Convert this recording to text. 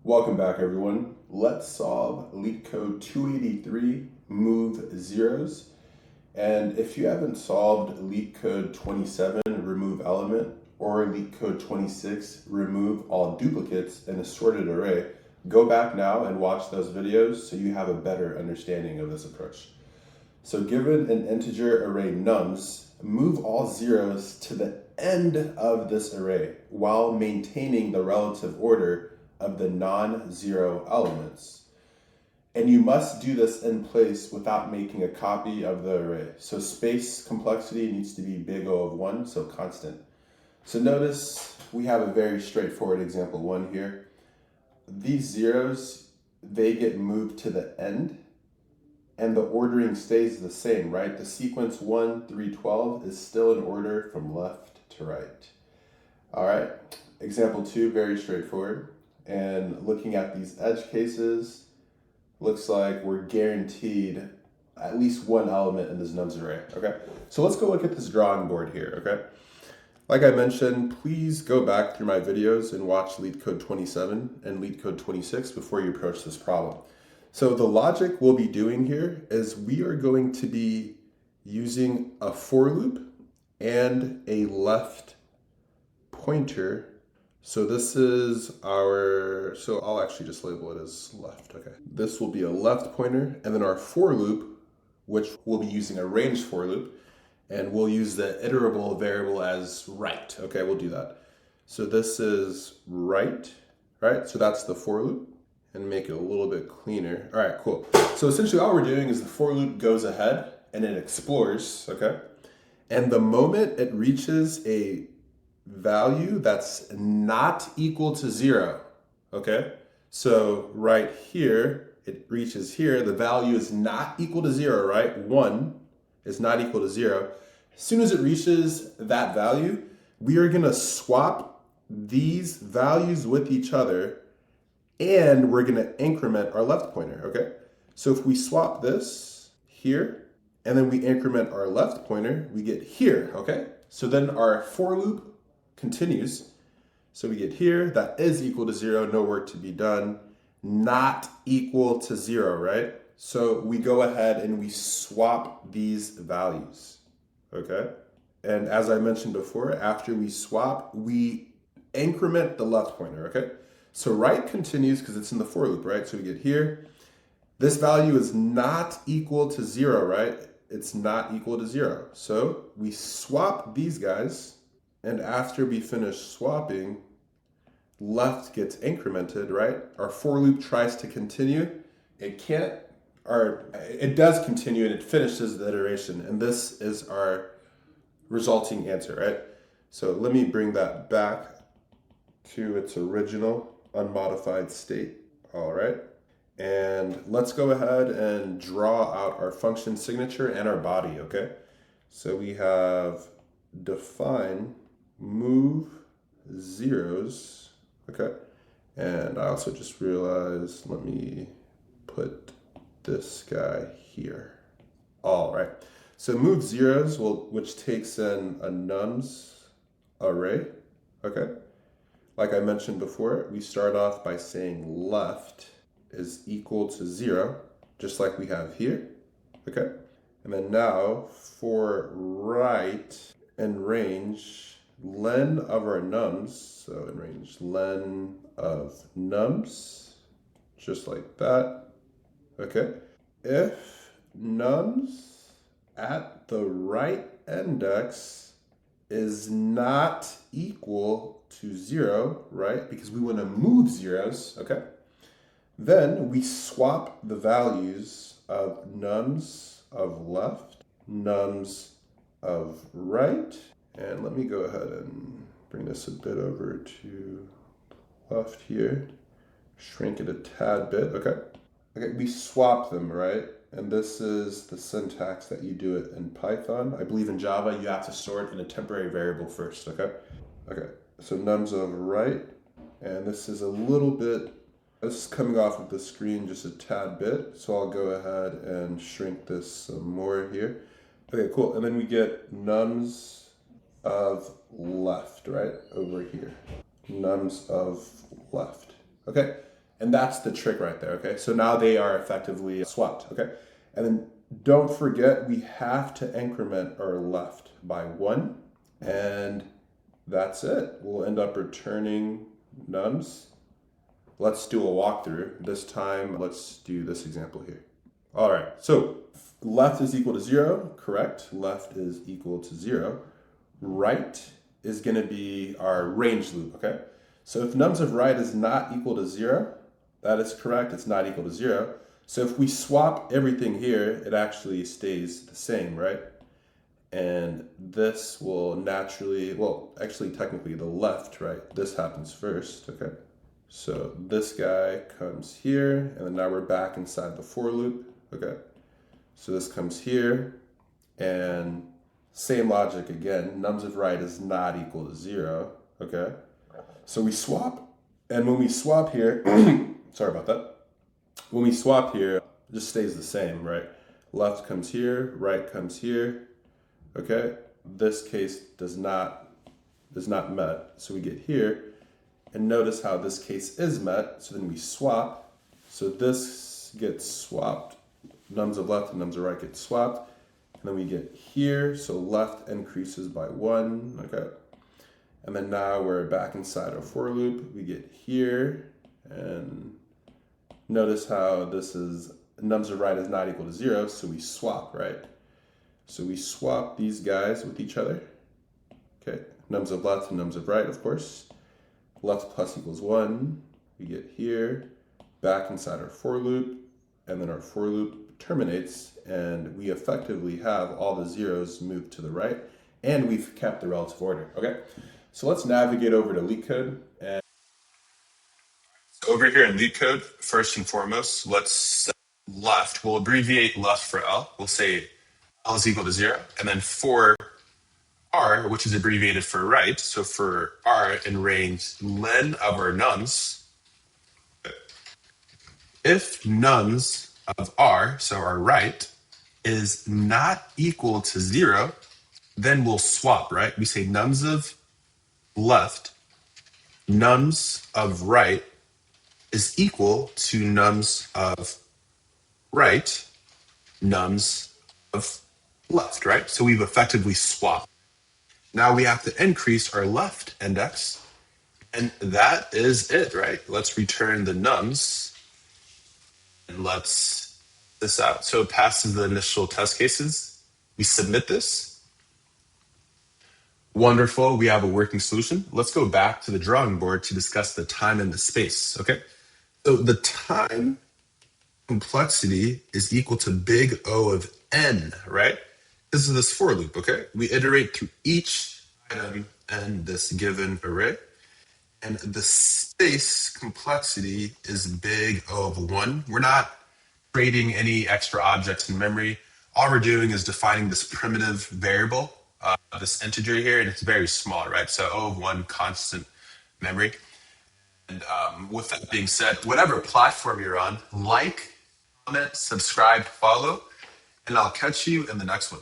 Welcome back, everyone. Let's solve LeetCode 283 move zeros. And if you haven't solved LeetCode 27 remove element or LeetCode 26 remove all duplicates in a sorted array, go back now and watch those videos so you have a better understanding of this approach. So given an integer array nums, move all zeros to the end of this array while maintaining the relative order of the non-zero elements. And you must do this in place without making a copy of the array. So space complexity needs to be big O of 1, so constant. So notice we have a very straightforward example 1 here. These zeros, they get moved to the end and the ordering stays the same, right? The sequence 1, 3, 12 is still in order from left to right. All right, example 2, very straightforward. And looking at these edge cases, looks like we're guaranteed at least one element in this nums array, okay? So let's go look at this drawing board here, okay? Like I mentioned, please go back through my videos and watch LeetCode 27 and LeetCode 26 before you approach this problem. So the logic we'll be doing here is we are going to be using a for loop and a left pointer. So this is so I'll actually just label it as left, okay. This will be a left pointer, and then our for loop, which we'll be using a range for loop, and we'll use the iterable variable as right, okay, we'll do that. So this is right, so that's the for loop, and make it a little bit cleaner. All right, cool. So essentially all we're doing is the for loop goes ahead and it explores, okay? And the moment it reaches a value that's not equal to 0, okay? So right here, it reaches here, the value is not equal to 0, right? 1 is not equal to 0. As soon as it reaches that value, we are gonna swap these values with each other and we're gonna increment our left pointer, okay? So if we swap this here and then we increment our left pointer, we get here, okay? So then our for loop continues. So we get here, that is equal to 0, no work to be done, not equal to 0, right? So we go ahead and we swap these values, okay? And as I mentioned before, after we swap, we increment the left pointer, okay? So right continues because it's in the for loop, right? So we get here, this value is not equal to 0, right? It's not equal to 0. So we swap these guys, and after we finish swapping, left gets incremented, right? Our for loop tries to continue. It can't, or it does continue and it finishes the iteration. And this is our resulting answer, right? So let me bring that back to its original unmodified state. All right. And let's go ahead and draw out our function signature and our body, okay? So we have define move zeros, okay? And I also just realized, let me put this guy here. All right, so move zeros, which takes in a nums array, okay? Like I mentioned before, we start off by saying left is equal to 0, just like we have here, okay? And then now for right and range, len of our nums, so in range len of nums, just like that, okay? If nums at the right index is not equal to 0, right? Because we want to move zeros, okay? Then we swap the values of nums of left, nums of right, and let me go ahead and bring this a bit over to left here, shrink it a tad bit, okay? Okay, we swap them, right? And this is the syntax that you do it in Python. I believe in Java, you have to store it in a temporary variable first, okay? Okay, so nums of right, and this is a little bit, this is coming off of the screen just a tad bit, so I'll go ahead and shrink this some more here. Okay, cool, and then we get nums of left, right, over here. Nums of left. Okay, And that's the trick right there, okay? So now they are effectively swapped, okay? And then don't forget, we have to increment our left by 1, and that's it. We'll end up returning nums. Let's do a walkthrough. This time, let's do this example here. All right, so left is equal to 0, correct? Left is equal to 0. Right is gonna be our range loop, okay? So if nums of right is not equal to 0, that is correct, it's not equal to 0. So if we swap everything here, it actually stays the same, right? And this will naturally, well, actually technically the left, right? This happens first, okay? So this guy comes here, and then now we're back inside the for loop, okay? So this comes here, and same logic again, nums of right is not equal to 0, okay? So we swap, and when we swap here, sorry about that. When we swap here, it just stays the same, right? Left comes here, right comes here, okay? This case is not met, so we get here, and notice how this case is met, so then we swap. So this gets swapped, nums of left and nums of right get swapped, and then we get here, so left increases by 1, okay? And then now we're back inside our for loop. We get here, and notice how this is, nums of right is not equal to 0, so we swap, right? So we swap these guys with each other. Okay, nums of left and nums of right, of course. Left plus equals 1. We get here, back inside our for loop, and then our for loop terminates, and we effectively have all the zeros moved to the right, and we've kept the relative order, okay? So let's navigate over to LeetCode. And over here in LeetCode, first and foremost, let's set left. We'll abbreviate left for L. We'll say L is equal to 0. And then for R, which is abbreviated for right, so for R in range len of our nums, if nums of R, so our right, is not equal to 0, then we'll swap, right? We say nums of left, nums of right is equal to nums of right, nums of left, right? So we've effectively swapped. Now we have to increase our left index, and that is it, right? Let's return the nums, and let's this out. So it passes the initial test cases. We submit this. Wonderful, we have a working solution. Let's go back to the drawing board to discuss the time and the space, okay? So the time complexity is equal to big O of n, right? This is this for loop, okay? We iterate through each item in this given array. And the space complexity is big O of 1. We're not creating any extra objects in memory. All we're doing is defining this primitive variable, this integer here, and it's very small, right? So O of 1 constant memory. And with that being said, whatever platform you're on, like, comment, subscribe, follow, and I'll catch you in the next one.